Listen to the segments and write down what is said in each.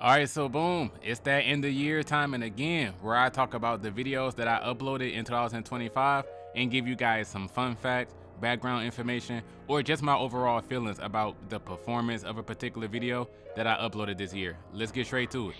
Alright, so boom, it's that end of year time and again where I talk about the videos that I uploaded in 2025 and give you guys some fun facts, background information, or just my overall feelings about the performance of a particular video that I uploaded this year. Let's get straight to it.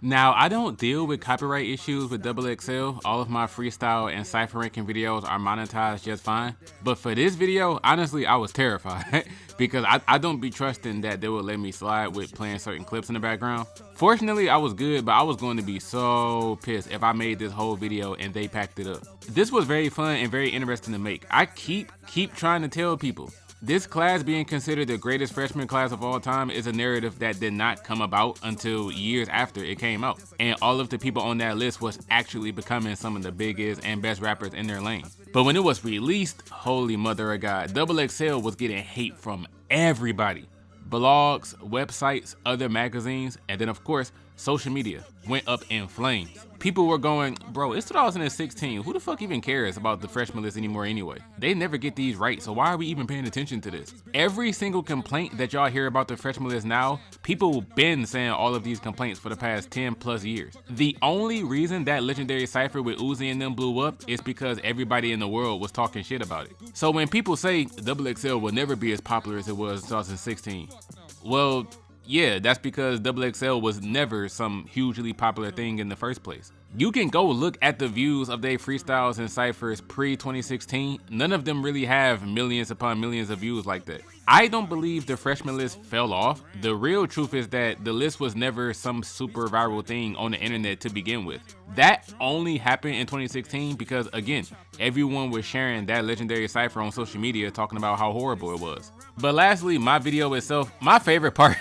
Now, I don't deal with copyright issues with XXL. All of my freestyle and cypher ranking videos are monetized just fine. But for this video, honestly, I was terrified because I don't be trusting that they will let me slide with playing certain clips in the background. Fortunately, I was good, but I was going to be so pissed if I made this whole video and they packed it up. This was very fun and very interesting to make. I keep trying to tell people, this class being considered the greatest freshman class of all time is a narrative that did not come about until years after it came out. And all of the people on that list was actually becoming some of the biggest and best rappers in their lane. But when it was released, holy mother of God, XXL was getting hate from everybody. Blogs, websites, other magazines, and then of course, social media went up in flames. People were going, bro, it's 2016. Who the fuck even cares about the freshman list anymore anyway? They never get these right, so why are we even paying attention to this? Every single complaint that y'all hear about the freshman list now, people been saying all of these complaints for the past 10 plus years. The only reason that legendary cypher with Uzi and them blew up is because everybody in the world was talking shit about it. So when people say XXL will never be as popular as it was in 2016, well, yeah, that's because XXL was never some hugely popular thing in the first place. You can go look at the views of their freestyles and cyphers pre-2016. None of them really have millions upon millions of views like that. I don't believe the freshman list fell off. The real truth is that the list was never some super viral thing on the internet to begin with. That only happened in 2016 because, again, everyone was sharing that legendary cypher on social media talking about how horrible it was. But lastly, my video itself, my favorite part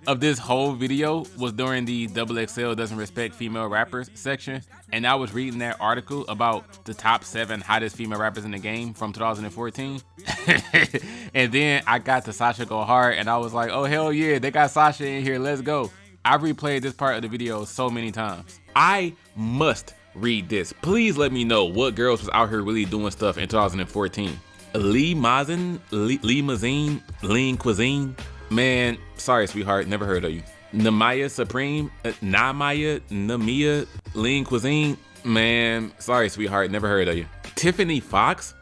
of this whole video was during the XXL doesn't respect female rappers section, and I was reading that article about the top 7 hottest female rappers in the game from 2014. And then I got to Sasha Go Hard and I was like, oh hell yeah, they got Sasha in here, let's go. I replayed this part of the video so many times. I must read this. Please let me know what girls was out here really doing stuff in 2014. Limousine, Lean Cuisine. Man, sorry sweetheart, never heard of you. Namaya Supreme, Namia, Lean Cuisine. Man, sorry sweetheart, never heard of you. Tiffany Fox.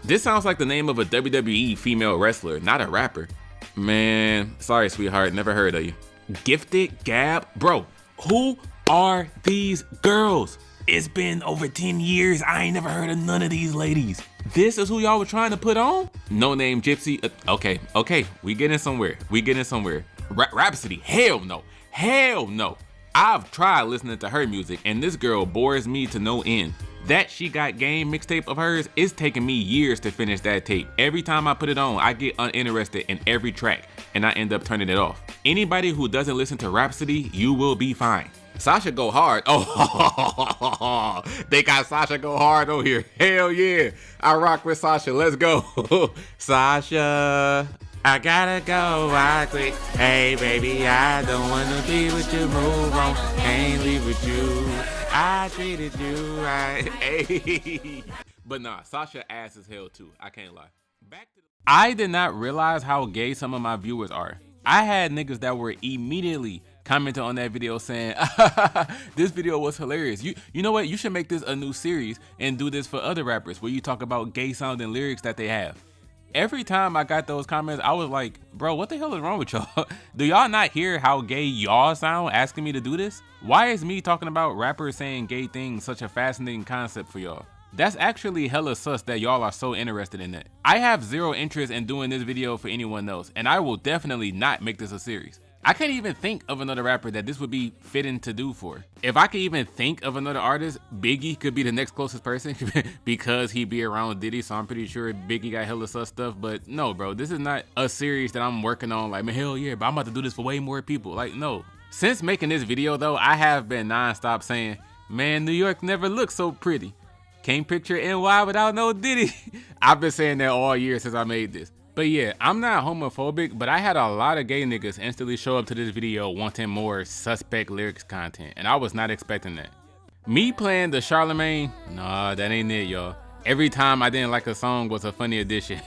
This sounds like the name of a WWE female wrestler, not a rapper. Man, sorry sweetheart, never heard of you. Gifted Gab. Bro, who are these girls? It's been over 10 years. I ain't never heard of none of these ladies. This is who y'all were trying to put on? No Name Gypsy. Okay. We getting somewhere. Rhapsody. Hell no. I've tried listening to her music and this girl bores me to no end. That She Got Game mixtape of hers is taking me years to finish that tape. Every time I put it on, I get uninterested in every track and I end up turning it off. Anybody who doesn't listen to Rhapsody, you will be fine. Sasha Go Hard. Oh, they got Sasha Go Hard on here. Hell yeah. I rock with Sasha. Let's go. Sasha, I gotta go. I quit. Hey, baby, I don't wanna be with you. Move on. Can't leave with you. I treated you right. Hey. But nah, Sasha ass as hell too. I can't lie. I did not realize how gay some of my viewers are. I had niggas that were immediately commenting on that video saying, this video was hilarious. You know what? You should make this a new series and do this for other rappers where you talk about gay sounding lyrics that they have. Every time I got those comments, I was like, bro, what the hell is wrong with y'all? Do y'all not hear how gay y'all sound asking me to do this? Why is me talking about rappers saying gay things such a fascinating concept for y'all? That's actually hella sus that y'all are so interested in that. I have zero interest in doing this video for anyone else, and I will definitely not make this a series. I can't even think of another rapper that this would be fitting to do for. If I could even think of another artist, Biggie could be the next closest person because he be around Diddy, so I'm pretty sure Biggie got hella sus stuff. But no, bro, this is not a series that I'm working on like, man, hell yeah, but I'm about to do this for way more people. Like, no. Since making this video though, I have been nonstop saying, man, New York never looked so pretty. Can't picture NY without no Diddy. I've been saying that all year since I made this. But yeah, I'm not homophobic, but I had a lot of gay niggas instantly show up to this video wanting more suspect lyrics content, and I was not expecting that. Me playing the Charlemagne, nah, that ain't it, y'all. Every time I didn't like a song was a funny addition,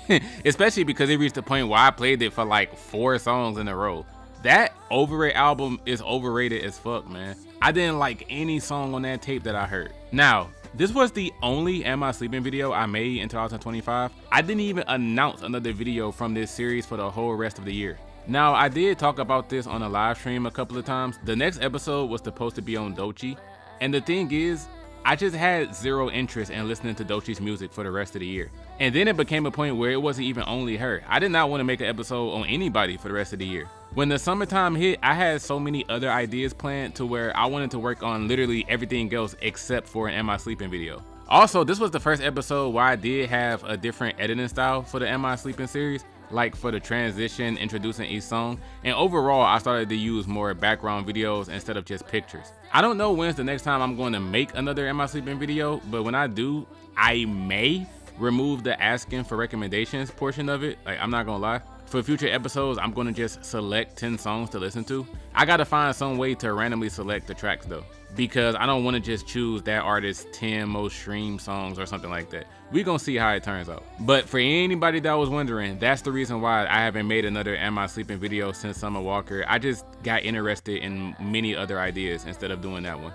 especially because it reached the point where I played it for like 4 songs in a row. That Over It album is overrated as fuck, man. I didn't like any song on that tape that I heard. Now, this was the only Am I Sleepin' video I made in 2025. I didn't even announce another video from this series for the whole rest of the year. Now, I did talk about this on a live stream a couple of times. The next episode was supposed to be on Doechii, and the thing is, I just had zero interest in listening to Doechii's music for the rest of the year. And then it became a point where it wasn't even only her. I did not want to make an episode on anybody for the rest of the year. When the summertime hit, I had so many other ideas planned to where I wanted to work on literally everything else except for an Am I Sleepin' video. Also, this was the first episode where I did have a different editing style for the Am I Sleepin' series, like for the transition, introducing each song, and overall I started to use more background videos instead of just pictures. I don't know when's the next time I'm going to make another Am I Sleepin' video, but when I do, I may remove the asking for recommendations portion of it. Like, I'm not gonna lie. For future episodes, I'm gonna just select 10 songs to listen to. I gotta find some way to randomly select the tracks though, because I don't wanna just choose that artist's 10 most streamed songs or something like that. We gonna see how it turns out. But for anybody that was wondering, that's the reason why I haven't made another Am I Sleepin' video since Summer Walker. I just got interested in many other ideas instead of doing that one.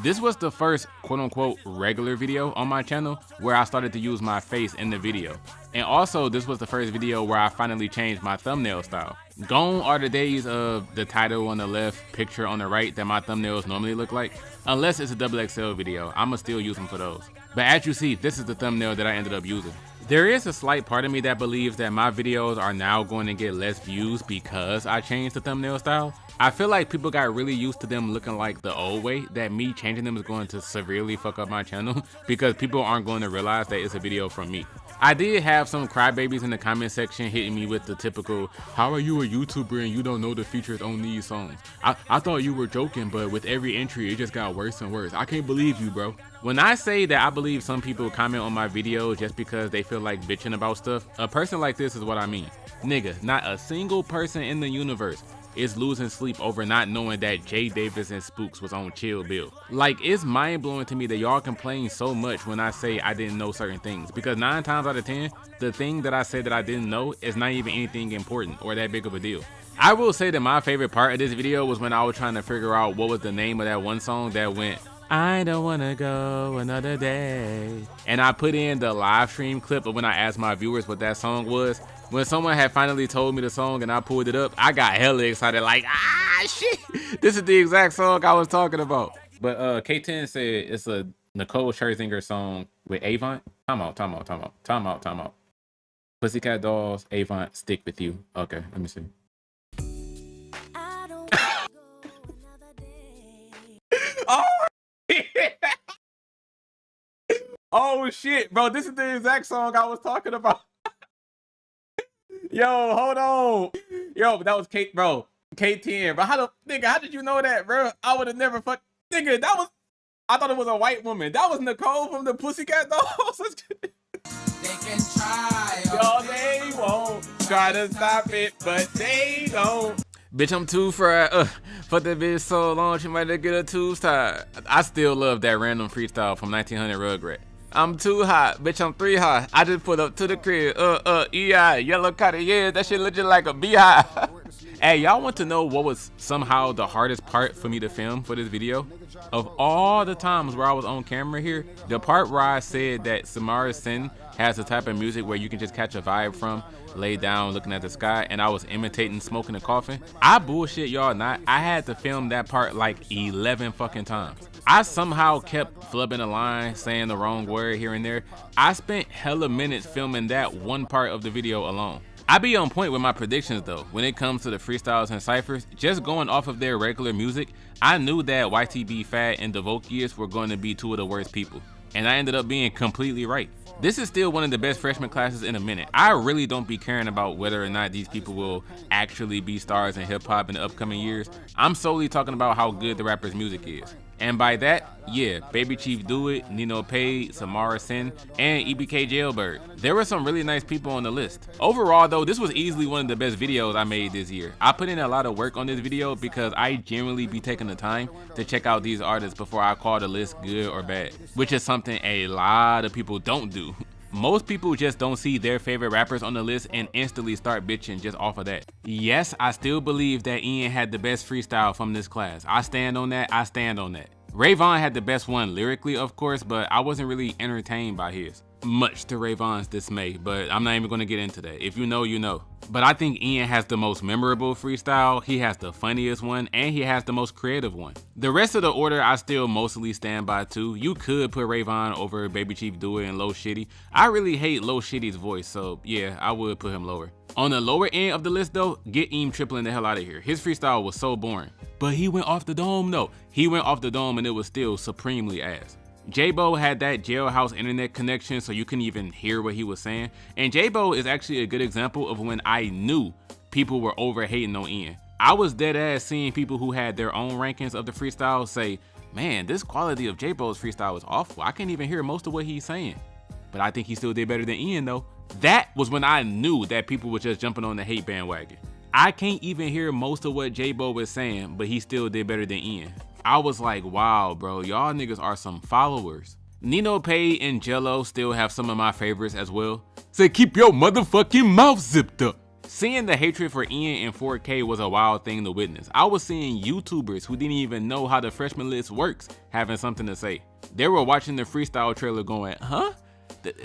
This was the first quote-unquote regular video on my channel where I started to use my face in the video. And also, this was the first video where I finally changed my thumbnail style. Gone are the days of the title on the left, picture on the right that my thumbnails normally look like. Unless it's a XXL video, I'ma still use them for those. But as you see, this is the thumbnail that I ended up using. There is a slight part of me that believes that my videos are now going to get less views because I changed the thumbnail style. I feel like people got really used to them looking like the old way, that me changing them is going to severely fuck up my channel because people aren't going to realize that it's a video from me. I did have some crybabies in the comment section hitting me with the typical, how are you a YouTuber and you don't know the features on these songs? I thought you were joking, but with every entry, it just got worse and worse. I can't believe you, bro. When I say that I believe some people comment on my videos just because they feel like bitching about stuff, a person like this is what I mean. Nigga, not a single person in the universe is losing sleep over not knowing that Jay Davis and Spooks was on Chill Bill. Like, it's mind-blowing to me that y'all complain so much when I say I didn't know certain things, because 9 times out of 10, the thing that I said that I didn't know is not even anything important or that big of a deal. I will say that my favorite part of this video was when I was trying to figure out what was the name of that one song that went, I don't wanna go another day. And I put in the live stream clip of when I asked my viewers what that song was. When someone had finally told me the song and I pulled it up, I got hella excited, like, ah, shit, this is the exact song I was talking about. But K10 said it's a Nicole Scherzinger song with Avant. Time out. Pussycat Dolls, Avant, Stick With You. Okay, let me see. Oh, oh shit, bro, this is the exact song I was talking about. Yo, hold on. Yo, that was Kate, bro. K10, bro. How did you know that, bro? I would have never nigga, I thought it was a white woman. That was Nicole from the Pussycat Dolls. They can try. Yo, they won't try to stop it, but they don't. Bitch, I'm too fried. Fuck that bitch so long, she might get her tubes tied. I still love that random freestyle from 1900 Rugrat. I'm too hot, bitch, I'm 3 hot. I just put up to the crib, EI, yellow Cartier, that shit legit like a beehive. Hey, y'all want to know what was somehow the hardest part for me to film for this video? Of all the times where I was on camera here, the part where I said that Samara Sin has the type of music where you can just catch a vibe from, lay down looking at the sky, and I was imitating Smoking and Coughing. I bullshit y'all not, I had to film that part like 11 fucking times. I somehow kept flubbing a line, saying the wrong word here and there. I spent hella minutes filming that one part of the video alone. I be on point with my predictions though. When it comes to the Freestyles and Cyphers, just going off of their regular music, I knew that YTB Fat and Devokius were going to be 2 of the worst people. And I ended up being completely right. This is still one of the best freshman classes in a minute. I really don't be caring about whether or not these people will actually be stars in hip hop in the upcoming years. I'm solely talking about how good the rapper's music is. And by that, yeah, Baby Chief Do It, Nino Pay, Samara Sin, and EBK Jailbird. There were some really nice people on the list. Overall though, this was easily one of the best videos I made this year. I put in a lot of work on this video because I generally be taking the time to check out these artists before I call the list good or bad, which is something a lot of people don't do. Most people just don't see their favorite rappers on the list and instantly start bitching just off of that. Yes, I still believe that Ian had the best freestyle from this class. I stand on that, I stand on that. Rayvon had the best one lyrically, of course, but I wasn't really entertained by his. Much to Rayvon's dismay, but I'm not even gonna get into that. If you know, you know. But I think Ian has the most memorable freestyle, he has the funniest one, and he has the most creative one. The rest of the order I still mostly stand by too. You could put Rayvon over Baby Chief Do It and Low Shitty. I really hate Low Shitty's voice, so yeah, I would put him lower. On the lower end of the list though, get Eam Triplin the hell out of here. His freestyle was so boring. But he went off the dome though. He went off the dome and it was still supremely ass. J-Bo had that jailhouse internet connection so you couldn't even hear what he was saying. And J-Bo is actually a good example of when I knew people were over hating on Ian. I was dead ass seeing people who had their own rankings of the freestyle say, man, this quality of J-Bo's freestyle is awful. I can't even hear most of what he's saying. But I think he still did better than Ian though. That was when I knew that people were just jumping on the hate bandwagon. I can't even hear most of what J-Bo was saying, but he still did better than Ian. I was like, wow, bro, y'all niggas are some followers. Nino Pay and Jello still have some of my favorites as well. Say, keep your motherfucking mouth zipped up. Seeing the hatred for Ian in 4K was a wild thing to witness. I was seeing YouTubers who didn't even know how the freshman list works having something to say. They were watching the freestyle trailer going, huh?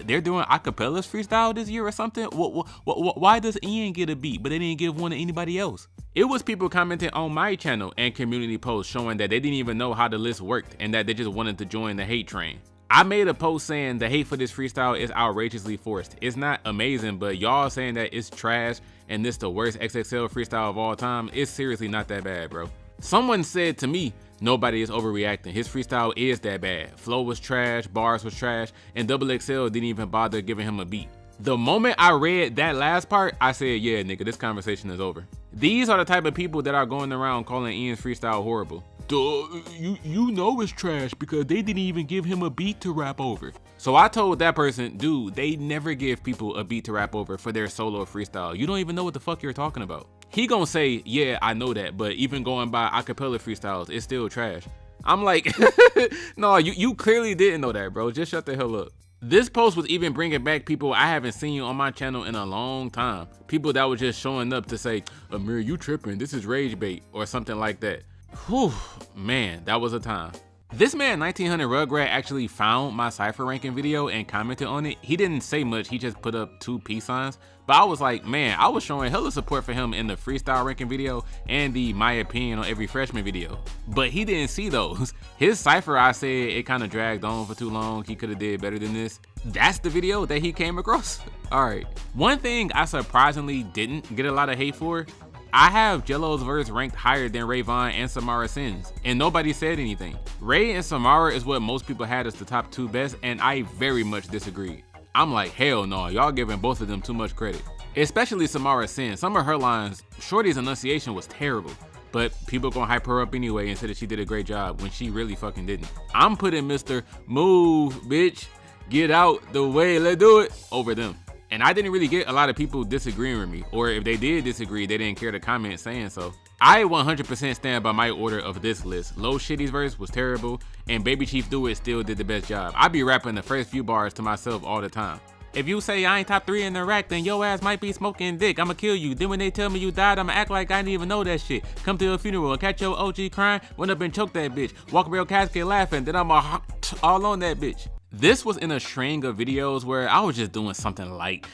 They're doing acapellas freestyle this year or something? Why does Ian get a beat, but they didn't give one to anybody else? It was people commenting on my channel and community posts showing that they didn't even know how the list worked and that they just wanted to join the hate train. I made a post saying the hate for this freestyle is outrageously forced. It's not amazing, but y'all saying that it's trash and this the worst XXL freestyle of all time, it's seriously not that bad, bro. Someone said to me, nobody is overreacting. His freestyle is that bad. Flow was trash, bars was trash, and XXL didn't even bother giving him a beat. The moment I read that last part, I said, yeah, nigga, this conversation is over. These are the type of people that are going around calling Ian's freestyle horrible. Duh, you know it's trash because they didn't even give him a beat to rap over. So I told that person, dude, they never give people a beat to rap over for their solo freestyle. You don't even know what the fuck you're talking about. He gonna say, yeah, I know that, but even going by acapella freestyles, it's still trash. I'm like, no, you clearly didn't know that, bro. Just shut the hell up. This post was even bringing back people I haven't seen on my channel in a long time. People that were just showing up to say, Amiri, you tripping, this is rage bait, or something like that. Whew, man, that was a time. This man 1900 Rugrat actually found my Cypher ranking video and commented on it. He didn't say much, he just put up 2 peace signs. But I was like, man, I was showing hella support for him in the freestyle ranking video and the my opinion on every freshman video. But he didn't see those. His Cypher, I said it kind of dragged on for too long. He could have did better than this. That's the video that he came across. All right. One thing I surprisingly didn't get a lot of hate for, I have Jello's verse ranked higher than Rayvon and Samara Sin's, and nobody said anything. Ray and Samara is what most people had as the top 2 best, and I very much disagreed. I'm like, hell no, y'all giving both of them too much credit. Especially Samara Sin. Some of her lines, Shorty's enunciation was terrible, but people gonna hype her up anyway and say that she did a great job when she really fucking didn't. I'm putting Mr. Move, bitch, get out the way, let's do it, over them. And I didn't really get a lot of people disagreeing with me, or if they did disagree, they didn't care to comment saying so. I 100% stand by my order of this list. Low Shitty's verse was terrible, and Baby Chief Do It still did the best job. I be rapping the first few bars to myself all the time. If you say I ain't top 3 in the rack, then your ass might be smoking dick. I'ma kill you. Then when they tell me you died, I'ma act like I didn't even know that shit. Come to a funeral and catch your OG crying, run up and choke that bitch. Walk around casket laughing, then I'ma all on that bitch. This was in a string of videos where I was just doing something light.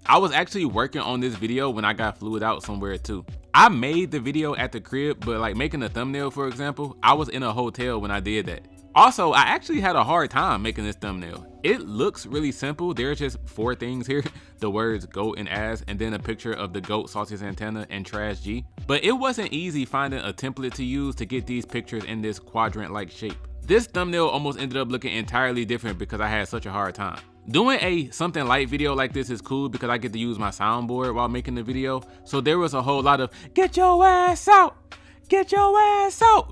I was actually working on this video when I got flued out somewhere too. I made the video at the crib, but like making a thumbnail, for example, I was in a hotel when I did that. Also, I actually had a hard time making this thumbnail. It looks really simple. There's just 4 things here. The words goat and ass, and then a picture of the goat, Saucy Santana, and Trash G. But it wasn't easy finding a template to use to get these pictures in this quadrant-like shape. This thumbnail almost ended up looking entirely different because I had such a hard time. Doing a something light video like this is cool because I get to use my soundboard while making the video. So there was a whole lot of get your ass out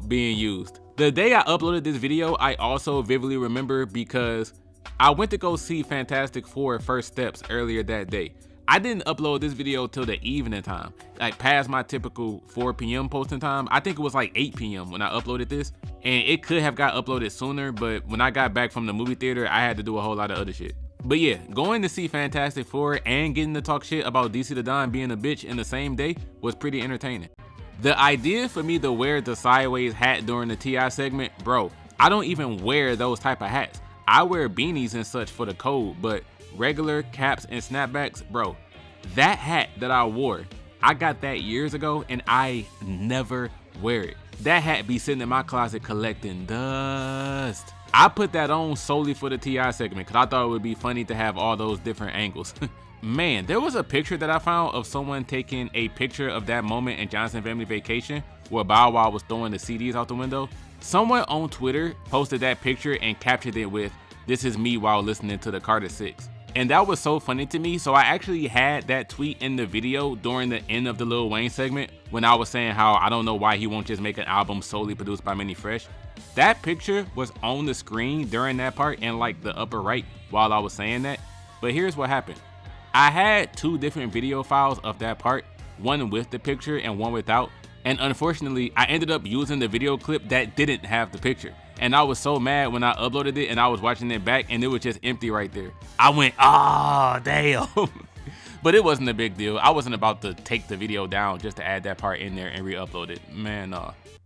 being used. The day I uploaded this video, I also vividly remember because I went to go see Fantastic Four First Steps earlier that day. I didn't upload this video till the evening time, like past my typical 4 p.m. posting time. I think it was like 8 p.m. when I uploaded this, and it could have got uploaded sooner, but when I got back from the movie theater, I had to do a whole lot of other shit. But yeah, going to see Fantastic Four and getting to talk shit about DC the Don being a bitch in the same day was pretty entertaining. The idea for me to wear the sideways hat during the T.I. segment, bro, I don't even wear those type of hats. I wear beanies and such for the cold, but regular caps and snapbacks, bro, that hat that I wore, I got that years ago and I never wear it. That hat be sitting in my closet collecting dust. I put that on solely for the T.I. segment because I thought it would be funny to have all those different angles. Man, there was a picture that I found of someone taking a picture of that moment in Johnson Family Vacation where Bow Wow was throwing the CDs out the window. Someone on Twitter posted that picture and captured it with, "This is me while listening to the Carter 6. And that was so funny to me, so I actually had that tweet in the video during the end of the Lil Wayne segment when I was saying how I don't know why he won't just make an album solely produced by Mannie Fresh. That picture was on the screen during that part in like the upper right while I was saying that. But here's what happened. I had two different video files of that part, one with the picture and one without. And unfortunately, I ended up using the video clip that didn't have the picture. And I was so mad when I uploaded it and I was watching it back and it was just empty right there. I went, oh, damn. But it wasn't a big deal. I wasn't about to take the video down just to add that part in there and re-upload it. Man,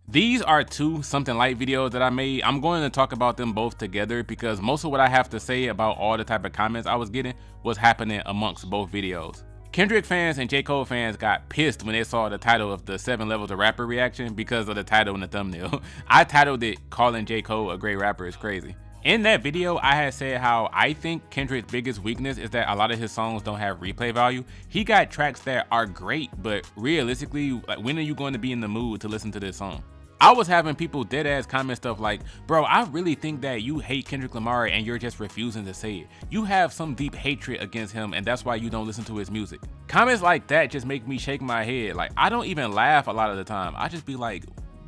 These are two something light videos that I made. I'm going to talk about them both together because most of what I have to say about all the type of comments I was getting was happening amongst both videos. Kendrick fans and J. Cole fans got pissed when they saw the title of the 7 Levels of Rapper reaction because of the title and the thumbnail. I titled it, "Calling J. Cole a great rapper is crazy." In that video, I had said how I think Kendrick's biggest weakness is that a lot of his songs don't have replay value. He got tracks that are great, but realistically, like, when are you going to be in the mood to listen to this song? I was having people dead ass comment stuff like, bro, I really think that you hate Kendrick Lamar and you're just refusing to say it. You have some deep hatred against him and that's why you don't listen to his music. Comments like that just make me shake my head. Like, I don't even laugh a lot of the time. I just be like,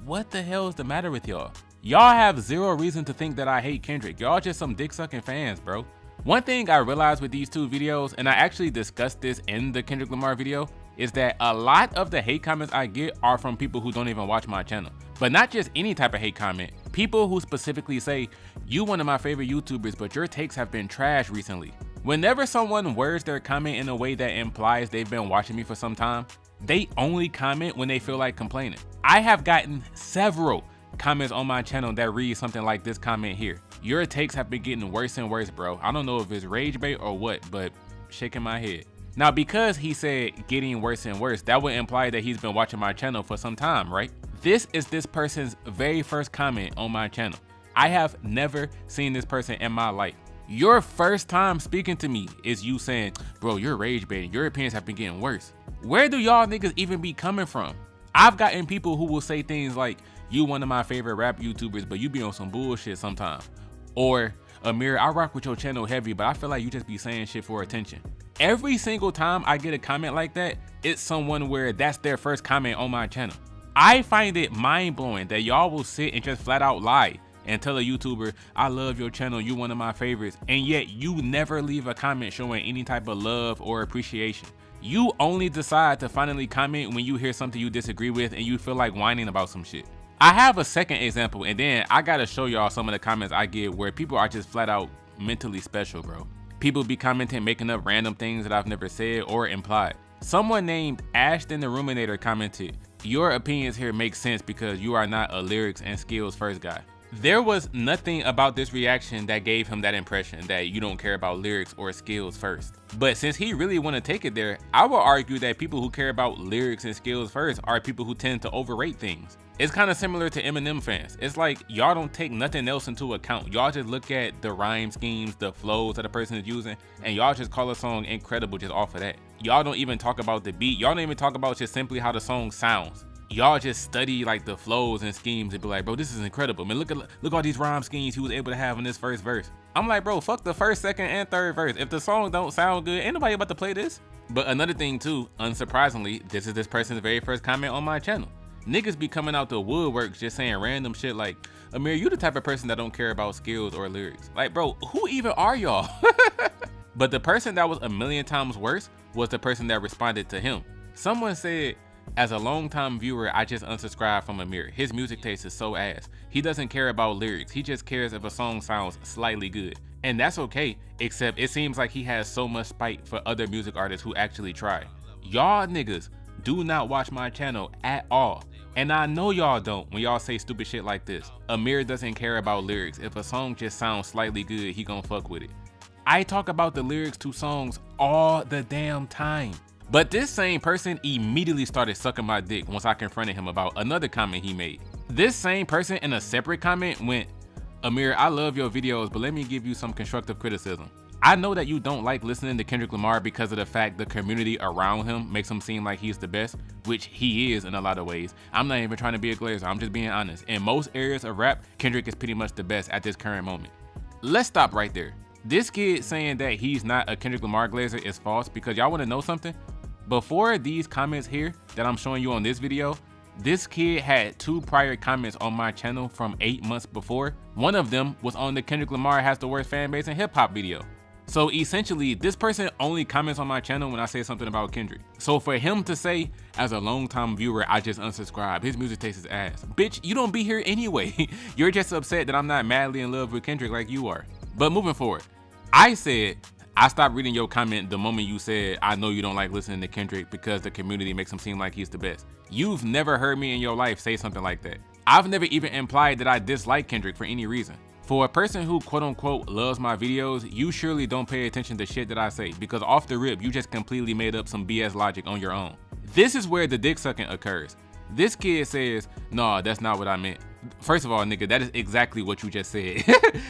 what the hell is the matter with y'all? Y'all have zero reason to think that I hate Kendrick. Y'all just some dick sucking fans, bro. One thing I realized with these two videos, and I actually discussed this in the Kendrick Lamar video, is that a lot of the hate comments I get are from people who don't even watch my channel. But not just any type of hate comment. People who specifically say, you one of my favorite YouTubers, but your takes have been trash recently. Whenever someone words their comment in a way that implies they've been watching me for some time, they only comment when they feel like complaining. I have gotten several comments on my channel that read something like this comment here. Your takes have been getting worse and worse, bro. I don't know if it's rage bait or what, but shaking my head. Now, because he said getting worse and worse, that would imply that he's been watching my channel for some time, right? This is this person's very first comment on my channel. I have never seen this person in my life. Your first time speaking to me is you saying, bro, you're rage baiting. Your opinions have been getting worse. Where do y'all niggas even be coming from? I've gotten people who will say things like, you one of my favorite rap YouTubers, but you be on some bullshit sometimes. Or, Amiri, I rock with your channel heavy, but I feel like you just be saying shit for attention. Every single time I get a comment like that, it's someone where that's their first comment on my channel. I find it mind-blowing that y'all will sit and just flat out lie and tell a YouTuber, I love your channel, you one of my favorites, and yet you never leave a comment showing any type of love or appreciation. You only decide to finally comment when you hear something you disagree with and you feel like whining about some shit. I have a second example, and then I gotta show y'all some of the comments I get where people are just flat out mentally special, bro. People be commenting, making up random things that I've never said or implied. Someone named Ashton the Ruminator commented, your opinions here make sense because you are not a lyrics and skills first guy. There was nothing about this reaction that gave him that impression that you don't care about lyrics or skills first. But since he really want to take it there, I will argue that people who care about lyrics and skills first are people who tend to overrate things. It's kind of similar to Eminem fans. It's like y'all don't take nothing else into account. Y'all just look at the rhyme schemes, the flows that a person is using, and y'all just call a song incredible just off of that. Y'all don't even talk about the beat. Y'all don't even talk about just simply how the song sounds. Y'all just study like the flows and schemes and be like, bro, this is incredible. Man, look all these rhyme schemes he was able to have in this first verse. I'm like, bro, fuck the first, second, and third verse. If the song don't sound good, ain't nobody about to play this. But another thing too, unsurprisingly, this is this person's very first comment on my channel. Niggas be coming out the woodworks just saying random shit like, Amir, you the type of person that don't care about skills or lyrics. Like, bro, who even are y'all? But the person that was a million times worse was the person that responded to him. Someone said, as a longtime viewer, I just unsubscribed from Amir. His music taste is so ass. He doesn't care about lyrics. He just cares if a song sounds slightly good. And that's okay, except it seems like he has so much spite for other music artists who actually try. Y'all niggas do not watch my channel at all. And I know y'all don't when y'all say stupid shit like this. Amir doesn't care about lyrics. If a song just sounds slightly good, he gon' fuck with it. I talk about the lyrics to songs all the damn time. But this same person immediately started sucking my dick once I confronted him about another comment he made. This same person in a separate comment went, Amir, I love your videos, but let me give you some constructive criticism. I know that you don't like listening to Kendrick Lamar because of the fact the community around him makes him seem like he's the best, which he is in a lot of ways. I'm not even trying to be a glazer, I'm just being honest. In most areas of rap, Kendrick is pretty much the best at this current moment. Let's stop right there. This kid saying that he's not a Kendrick Lamar glazer is false because y'all wanna know something? Before these comments here that I'm showing you on this video, this kid had 2 prior comments on my channel from 8 months before. One of them was on the Kendrick Lamar has the worst fan base in hip hop video. So essentially, this person only comments on my channel when I say something about Kendrick. So for him to say, as a longtime viewer, I just unsubscribe, his music taste is ass. Bitch, you don't be here anyway. You're just upset that I'm not madly in love with Kendrick like you are. But moving forward, I said, I stopped reading your comment the moment you said, I know you don't like listening to Kendrick because the community makes him seem like he's the best. You've never heard me in your life say something like that. I've never even implied that I dislike Kendrick for any reason. For a person who quote unquote loves my videos, you surely don't pay attention to shit that I say because off the rip, you just completely made up some BS logic on your own. This is where the dick sucking occurs. This kid says, nah, that's not what I meant. First of all, nigga, that is exactly what you just said.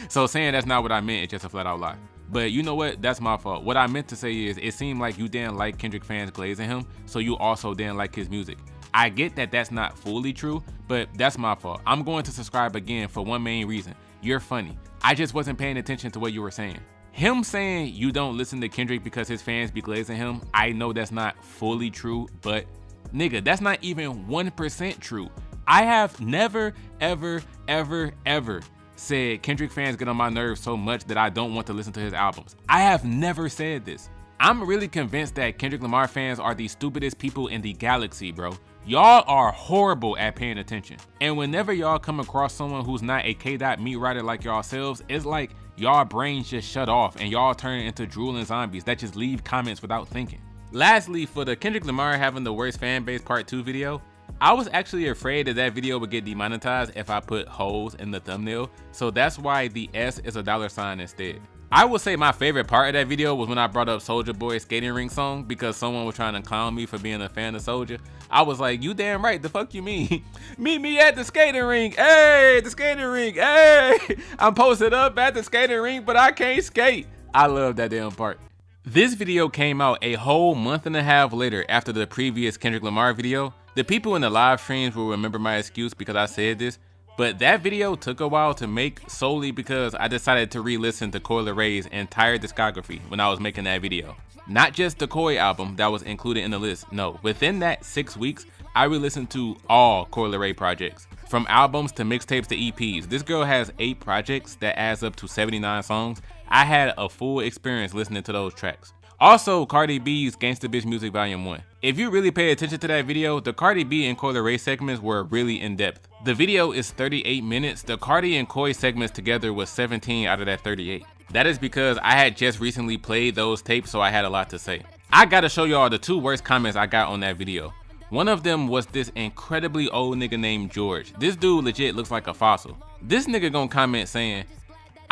So saying that's not what I meant is just a flat out lie. But you know what? That's my fault. What I meant to say is it seemed like you didn't like Kendrick fans glazing him, so you also didn't like his music. I get that that's not fully true, but that's my fault. I'm going to subscribe again for one main reason. You're funny. I just wasn't paying attention to what you were saying. Him saying you don't listen to Kendrick because his fans be glazing him, I know that's not fully true, but nigga, that's not even 1% true. I have never, ever, ever, ever said Kendrick fans get on my nerves so much that I don't want to listen to his albums. I have never said this. I'm really convinced that Kendrick Lamar fans are the stupidest people in the galaxy, bro. Y'all are horrible at paying attention. And whenever y'all come across someone who's not a K-Dot meat writer like y'all selves, it's like y'all brains just shut off and y'all turn into drooling zombies that just leave comments without thinking. Lastly, for the Kendrick Lamar having the worst fan base part 2 video, I was actually afraid that that video would get demonetized if I put hoes in the thumbnail, so that's why the S is a $sign instead. I would say my favorite part of that video was when I brought up Soulja Boy's skating ring song because someone was trying to clown me for being a fan of Soulja. I was like, you damn right, the fuck you mean? Meet me at the skating ring, hey, the skating ring, hey. I'm posted up at the skating ring, but I can't skate. I love that damn part. This video came out a whole month and a half later after the previous Kendrick Lamar video. The people in the live streams will remember my excuse because I said this, but that video took a while to make solely because I decided to re-listen to Coi Leray's entire discography when I was making that video. Not just the Coi album that was included in the list, no. Within that 6 weeks, I re-listened to all Coi Leray projects. From albums to mixtapes to EPs. This girl has 8 projects that adds up to 79 songs. I had a full experience listening to those tracks. Also, Cardi B's Gangsta Bitch Music Volume 1. If you really pay attention to that video, the Cardi B and Coi Leray segments were really in depth. The video is 38 minutes. The Cardi and Coi segments together was 17 out of that 38. That is because I had just recently played those tapes, so I had a lot to say. I gotta show y'all the 2 worst comments I got on that video. One of them was this incredibly old nigga named George. This dude legit looks like a fossil. This nigga gonna comment saying,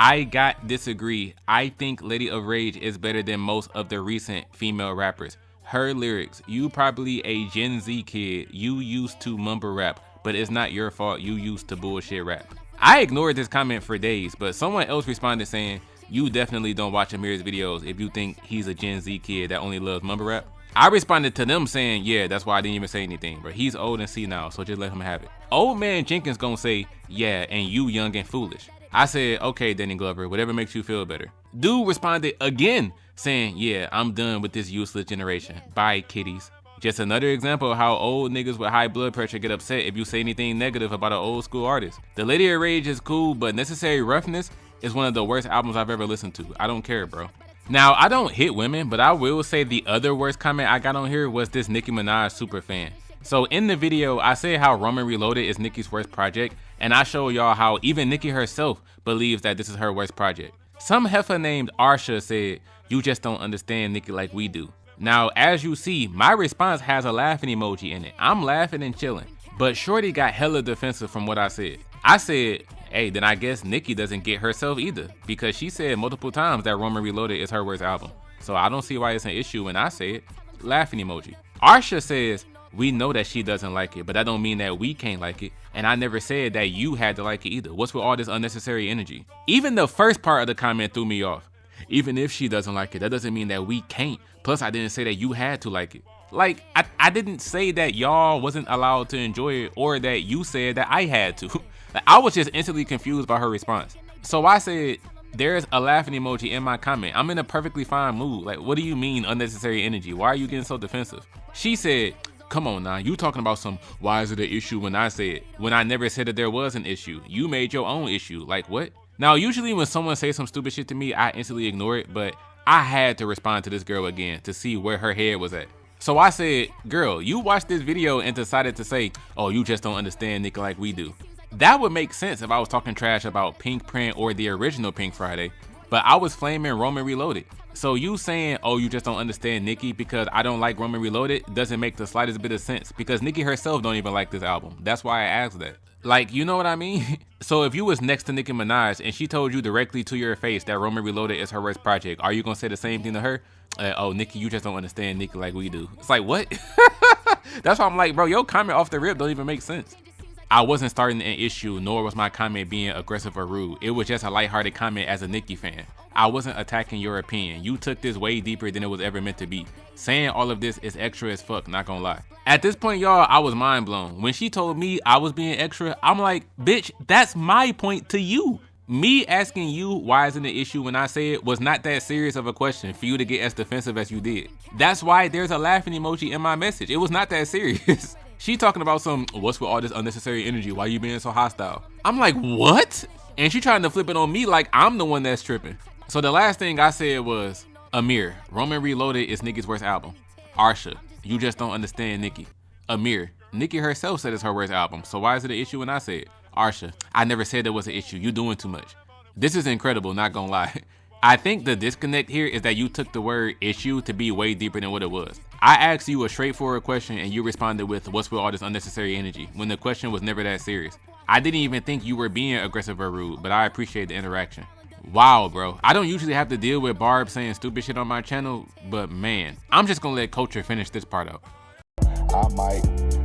I disagree. I think Lady of Rage is better than most of the recent female rappers. Her lyrics, you probably a Gen Z kid, you used to mumble rap, but it's not your fault, you used to bullshit rap. I ignored this comment for days, but someone else responded saying, you definitely don't watch Amir's videos if you think he's a Gen Z kid that only loves mumble rap. I responded to them saying, yeah, that's why I didn't even say anything, but he's old and senile, so just let him have it. Old man Jenkins gonna say, yeah, and you young and foolish. I said, okay, Danny Glover, whatever makes you feel better. Dude responded again, saying, yeah, I'm done with this useless generation. Bye, kiddies. Just another example of how old niggas with high blood pressure get upset if you say anything negative about an old school artist. The Lady of Rage is cool, but Necessary Roughness is one of the worst albums I've ever listened to. I don't care, bro. Now, I don't hit women, but I will say the other worst comment I got on here was this Nicki Minaj super fan. So in the video, I say how Roman Reloaded is Nicki's worst project, and I show y'all how even Nicki herself believes that this is her worst project. Some heifer named Arsha said, "You just don't understand Nicki like we do." Now, as you see, my response has a laughing emoji in it. I'm laughing and chilling. But Shorty got hella defensive from what I said. I said, hey, then I guess Nicki doesn't get herself either, because she said multiple times that Roman Reloaded is her worst album. So I don't see why it's an issue when I say it. Laughing emoji. Arsha says, we know that she doesn't like it, but that don't mean that we can't like it. And I never said that you had to like it either. What's with all this unnecessary energy? Even the first part of the comment threw me off. Even if she doesn't like it, that doesn't mean that we can't. Plus, I didn't say that you had to like it. Like, I didn't say that y'all wasn't allowed to enjoy it or that you said that I had to. Like, I was just instantly confused by her response. So I said, there's a laughing emoji in my comment. I'm in a perfectly fine mood. Like, what do you mean unnecessary energy? Why are you getting so defensive? She said, come on now, you talking about some, why is it an issue when I say it? When I never said that there was an issue. You made your own issue. Like, what? Now, usually when someone says some stupid shit to me, I instantly ignore it, but I had to respond to this girl again to see where her head was at. So I said, girl, you watched this video and decided to say, oh, you just don't understand Nicki like we do. That would make sense if I was talking trash about Pink Print or the original Pink Friday, but I was flaming Roman Reloaded. So you saying, oh, you just don't understand Nicki because I don't like Roman Reloaded doesn't make the slightest bit of sense, because Nicki herself don't even like this album. That's why I asked that. Like, you know what I mean? So if you was next to Nicki Minaj and she told you directly to your face that Roman Reloaded is her worst project, are you gonna say the same thing to her? Oh, Nicki, you just don't understand Nicki like we do. It's like, what? That's why I'm like, bro, your comment off the rip don't even make sense. I wasn't starting an issue, nor was my comment being aggressive or rude. It was just a lighthearted comment as a Nicki fan. I wasn't attacking your opinion. You took this way deeper than it was ever meant to be. Saying all of this is extra as fuck, not gonna lie. At this point, y'all, I was mind blown. When she told me I was being extra, I'm like, bitch, that's my point to you. Me asking you why isn't an issue when I say it was not that serious of a question for you to get as defensive as you did. That's why there's a laughing emoji in my message. It was not that serious. She talking about some, what's with all this unnecessary energy? Why you being so hostile? I'm like, what? And she trying to flip it on me like I'm the one that's tripping. So the last thing I said was, Amir, Roman Reloaded is Nicki's worst album. Arsha, you just don't understand Nicki. Amir, Nicki herself said it's her worst album, so why is it an issue when I say it? Arsha, I never said there was an issue. You doing too much. This is incredible, not gonna lie. I think the disconnect here is that you took the word issue to be way deeper than what it was. I asked you a straightforward question and you responded with, what's with all this unnecessary energy, when the question was never that serious. I didn't even think you were being aggressive or rude, but I appreciate the interaction. Wow, bro. I don't usually have to deal with Barb saying stupid shit on my channel, but man, I'm just gonna let Culture finish this part out. I might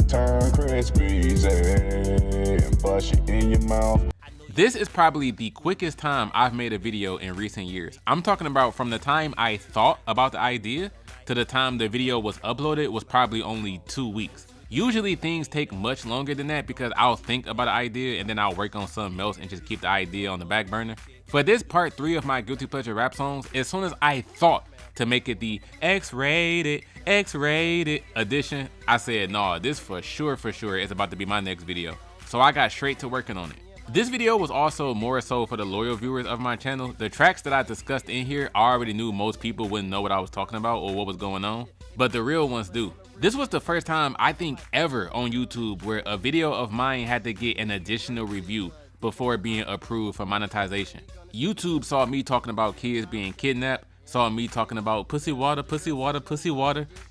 turn Krispies and bust it in your mouth. This is probably the quickest time I've made a video in recent years. I'm talking about from the time I thought about the idea to the time the video was uploaded was probably only 2 weeks. Usually things take much longer than that because I'll think about an idea and then I'll work on something else and just keep the idea on the back burner. For this part 3 of my Guilty Pleasure rap songs, as soon as I thought to make it the X-rated edition, I said, nah, this for sure is about to be my next video. So I got straight to working on it. This video was also more so for the loyal viewers of my channel. The tracks that I discussed in here, I already knew most people wouldn't know what I was talking about or what was going on, but the real ones do. This was the first time I think ever on YouTube where a video of mine had to get an additional review before being approved for monetization. YouTube saw me talking about kids being kidnapped, saw me talking about pussy water,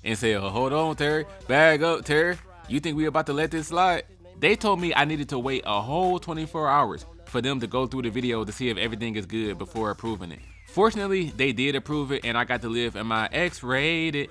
and said, oh, hold on, Terry, bag up, Terry. You think we about to let this slide? They told me I needed to wait a whole 24 hours for them to go through the video to see if everything is good before approving it. Fortunately, they did approve it and I got to live in my X-rated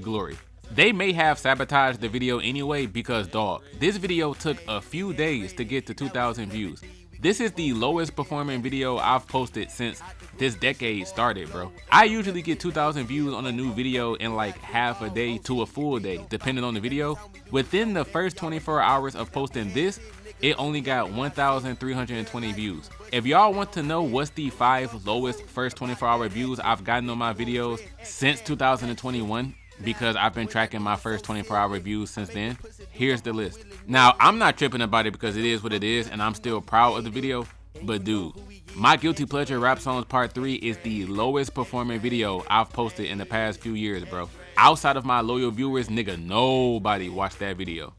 glory. They may have sabotaged the video anyway because, dog, this video took a few days to get to 2,000 views. This is the lowest performing video I've posted since this decade started, bro. I usually get 2,000 views on a new video in like half a day to a full day, depending on the video. Within the first 24 hours of posting this, it only got 1,320 views. If y'all want to know what's the 5 lowest first 24-hour views I've gotten on my videos since 2021, because I've been tracking my first 24-hour views since then, here's the list. Now, I'm not tripping about it because it is what it is and I'm still proud of the video, but dude, my Guilty Pleasure Rap Songs Part 3 is the lowest performing video I've posted in the past few years, bro. Outside of my loyal viewers, nigga, nobody watched that video.